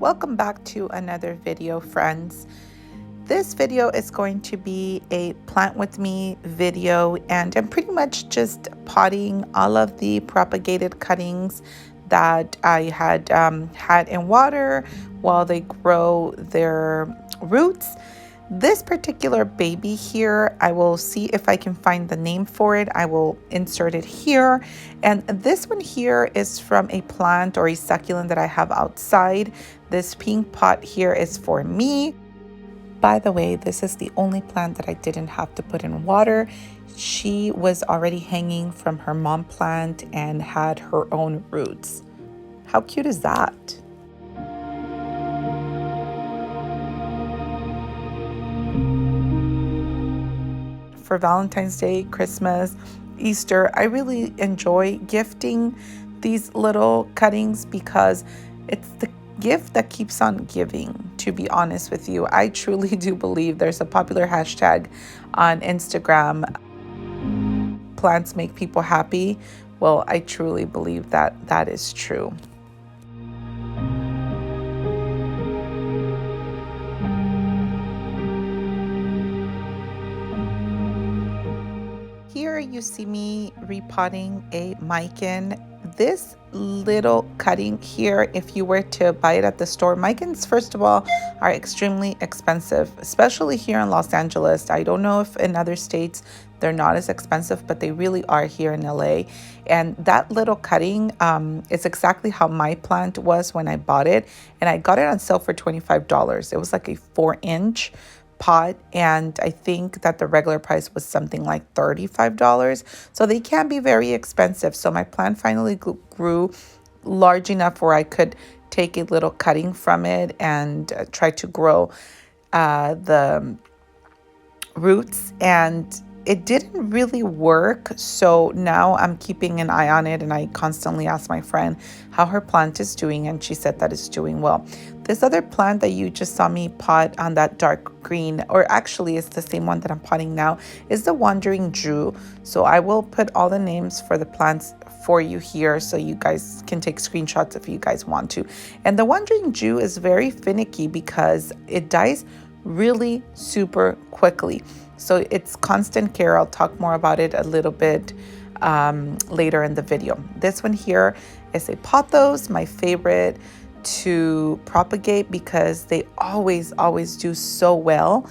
Welcome back to another video, friends. This video is going to be a plant with me video, and I'm pretty much just potting all of the propagated cuttings that I had had in water while they grow their roots. This particular baby here, I will see if I can find the name for it. I will insert it here. And this one here is from a plant or a succulent that I have outside. This pink pot here is for me. By the way, this is the only plant that I didn't have to put in water. She was already hanging from her mom plant and had her own roots. How cute is that? For Valentine's Day, Christmas, Easter, I really enjoy gifting these little cuttings because it's the gift that keeps on giving, to be honest with you. I truly do believe there's a popular hashtag on Instagram, plants make people happy. Well, I truly believe that that is true. Here you see me repotting a Mikan. This little cutting here, if you were to buy it at the store, Mikans, first of all, are extremely expensive, especially here in Los Angeles. I don't know if in other states they're not as expensive, but they really are here in LA. And that little cutting is exactly how my plant was when I bought it. And I got it on sale for $25. It was like a 4-inch pot, and I think that the regular price was something like $35. So they can be very expensive. So my plant finally grew large enough where I could take a little cutting from it and try to grow the roots, and it didn't really work. So now I'm keeping an eye on it, and I constantly ask my friend how her plant is doing, and she said that it's doing well. This other plant that you just saw me pot on that dark green, or actually it's the same one that I'm potting now, is the Wandering Jew. So I will put all the names for the plants for you here so you guys can take screenshots if you guys want to. And the Wandering Jew is very finicky because it dies really super quickly. So it's constant care. I'll talk more about it a little bit later in the video. This one here is a pothos, my favorite to propagate because they always do so well.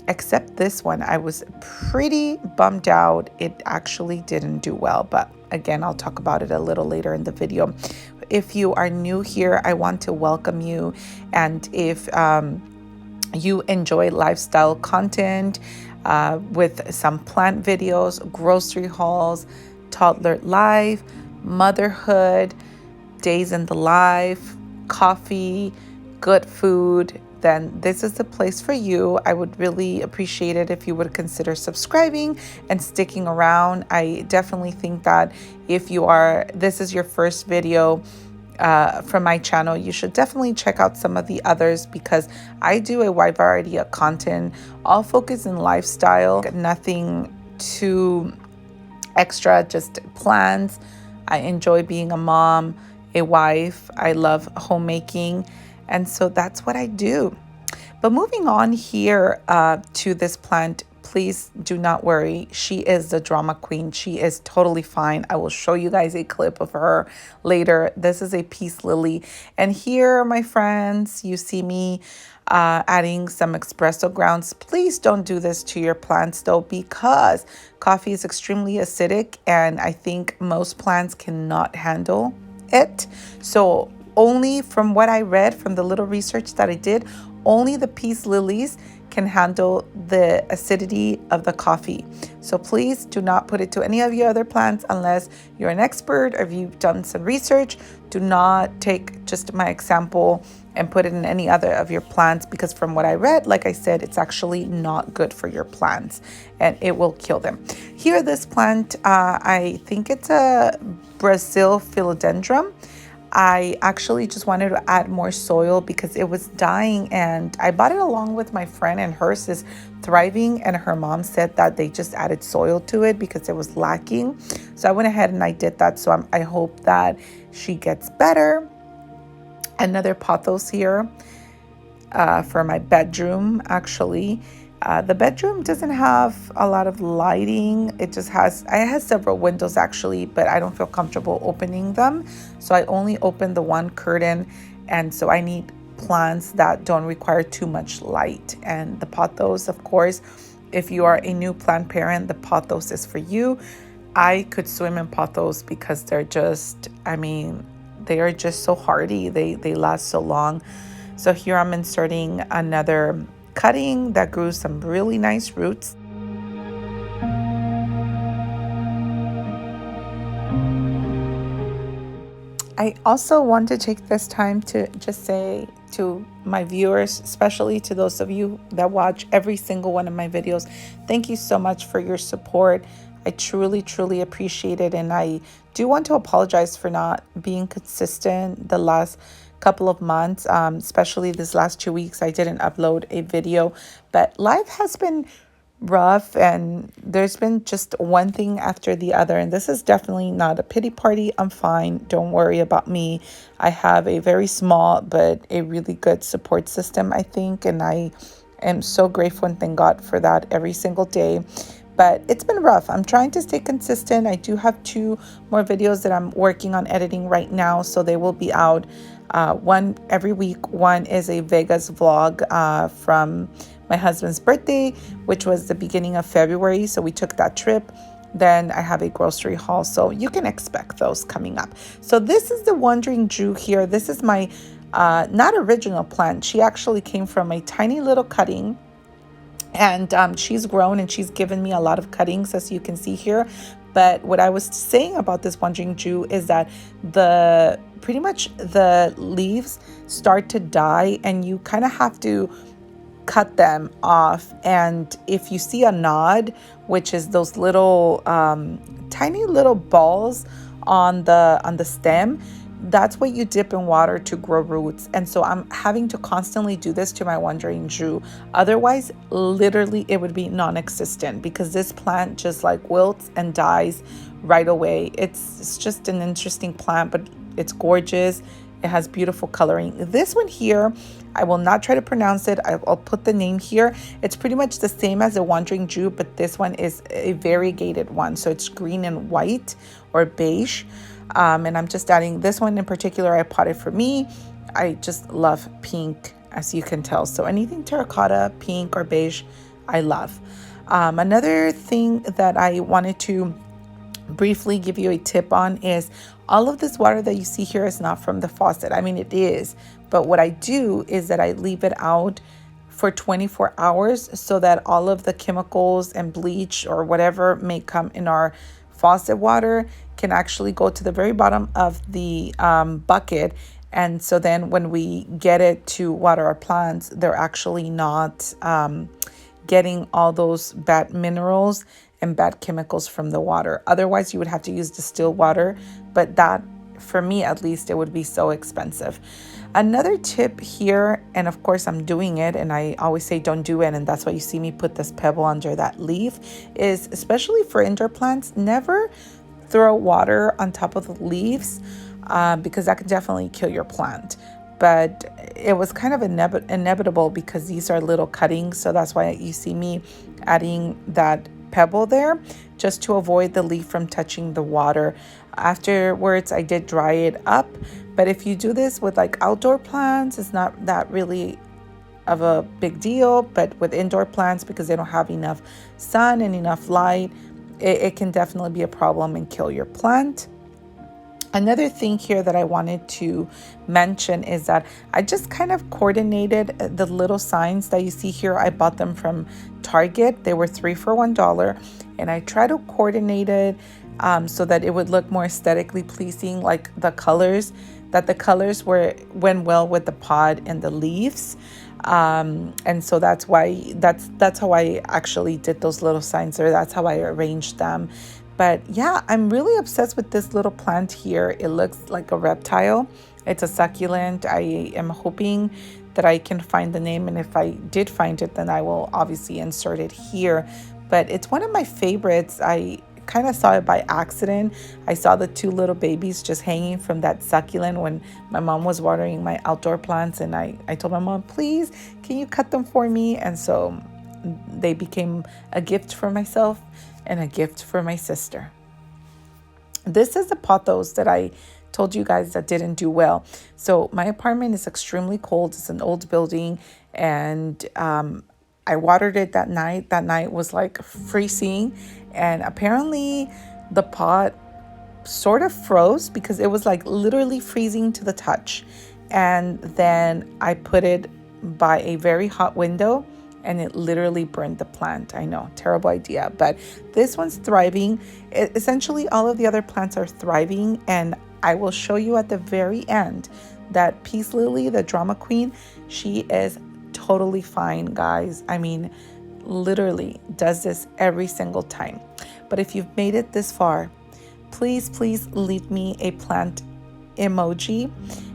Except this one, I was pretty bummed out. It actually didn't do well, but again, I'll talk about it a little later in the video. If you are new here, I want to welcome you. And if you enjoy lifestyle content with some plant videos, grocery hauls, toddler life, motherhood, days in the life, coffee, good food, then this is the place for you. I would really appreciate it if you would consider subscribing and sticking around. I definitely think that if this is your first video from my channel, you should definitely check out some of the others because I do a wide variety of content, all focused in lifestyle, nothing too extra, just plans. I enjoy being a mom, a wife. I love homemaking, and so that's what I do. But moving on here to this plant, please do not worry. She is the drama queen. She is totally fine. I will show you guys a clip of her later. This is a peace lily. And here, my friends, you see me adding some espresso grounds. Please don't do this to your plants though, because coffee is extremely acidic and I think most plants cannot handle it. So only from what I read from the little research that I did, only the peace lilies can handle the acidity of the coffee. So please do not put it to any of your other plants unless you're an expert or if you've done some research. Do not take just my example and put it in any other of your plants because from what I read, like I said, it's actually not good for your plants and it will kill them. Here, this plant, I think it's a Brazil philodendron. I actually just wanted to add more soil because it was dying, and I bought it along with my friend, and hers is thriving, and her mom said that they just added soil to it because it was lacking. So I went ahead and I did that. So I hope that she gets better. Another pothos here for my bedroom, actually. The bedroom doesn't have a lot of lighting. It has several windows actually, but I don't feel comfortable opening them. So I only open the one curtain. And so I need plants that don't require too much light. And the pothos, of course, if you are a new plant parent, the pothos is for you. I could swim in pothos because they are just so hardy. They last so long. So here I'm inserting another cutting that grew some really nice roots. I also want to take this time to just say to my viewers, especially to those of you that watch every single one of my videos, thank you so much for your support. I truly, truly appreciate it. And I do want to apologize for not being consistent the last couple of months, especially this last 2 weeks. I didn't upload a video, but life has been rough and there's been just one thing after the other, and this is definitely not a pity party. I'm fine, don't worry about me. I have a very small but a really good support system, I think, and I am so grateful and thank God for that every single day. But it's been rough. I'm trying to stay consistent. I do have 2 more videos that I'm working on editing right now, so they will be out one every week. One is a Vegas vlog from my husband's birthday, which was the beginning of February. So we took that trip. Then I have a grocery haul. So you can expect those coming up. So this is the Wandering Jew here. This is my not original plant. She actually came from a tiny little cutting. And she's grown and she's given me a lot of cuttings, as you can see here. But what I was saying about this Wandering Jew is that pretty much the leaves start to die and you kind of have to cut them off. And if you see a nod, which is those little tiny little balls on the stem, that's what you dip in water to grow roots. And so I'm having to constantly do this to my Wandering Jew. Otherwise, literally it would be non-existent because this plant just like wilts and dies right away. It's just an interesting plant, but it's gorgeous. It has beautiful coloring. This one here, I will not try to pronounce it. I'll put the name here. It's pretty much the same as the Wandering Jew, but this one is a variegated one. So it's green and white or beige. And I'm just adding this one in particular. I potted for me. I just love pink, as you can tell. So anything terracotta, pink or beige, I love. Another thing that I wanted to briefly give you a tip on is all of this water that you see here is not from the faucet. I mean, it is, but what I do is that I leave it out for 24 hours so that all of the chemicals and bleach or whatever may come in our faucet water can actually go to the very bottom of the bucket. And so then when we get it to water our plants, they're actually not getting all those bad minerals and bad chemicals from the water. Otherwise, you would have to use distilled water, but that, for me at least, it would be so expensive. Another tip here, and of course I'm doing it, and I always say don't do it, and that's why you see me put this pebble under that leaf, is especially for indoor plants, never throw water on top of the leaves because that can definitely kill your plant. But it was kind of inevitable because these are little cuttings, so that's why you see me adding that pebble there just to avoid the leaf from touching the water. Afterwards, I did dry it up, but if you do this with like outdoor plants, it's not that really of a big deal. But with indoor plants, because they don't have enough sun and enough light, it can definitely be a problem and kill your plant. Another thing here that I wanted to mention is that I just kind of coordinated the little signs that you see here. I bought them from Target. They were 3 for $1, and I tried to coordinate it so that it would look more aesthetically pleasing, like the colors went well with the pod and the leaves. And so that's how I actually did those little signs there. That's how I arranged them. But yeah, I'm really obsessed with this little plant here. It looks like a reptile. It's a succulent. I am hoping that I can find the name, and if I did find it, then I will obviously insert it here. But it's one of my favorites. I kind of saw it by accident. I saw the two little babies just hanging from that succulent when my mom was watering my outdoor plants, and I told my mom, please, can you cut them for me? And so they became a gift for myself and a gift for my sister. This is the pothos that I told you guys that didn't do well. So my apartment is extremely cold. It's an old building, and I watered it that night. That night was like freezing, and apparently the pot sort of froze because it was like literally freezing to the touch. And then I put it by a very hot window, and it literally burned the plant. I know, terrible idea, but this one's thriving. Essentially, all of the other plants are thriving, and I will show you at the very end that Peace Lily, the drama queen, she is totally fine, guys. I mean, literally does this every single time. But if you've made it this far, please leave me a plant emoji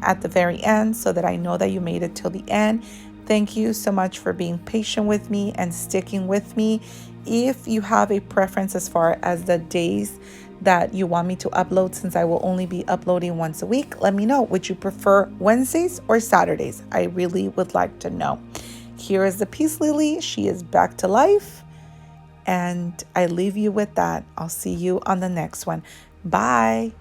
at the very end so that I know that you made it till the end. Thank you so much for being patient with me and sticking with me. If you have a preference as far as the days that you want me to upload, since I will only be uploading once a week, let me know. Would you prefer Wednesdays or Saturdays? I really would like to know. Here is the Peace Lily. She is back to life. And I leave you with that. I'll see you on the next one. Bye.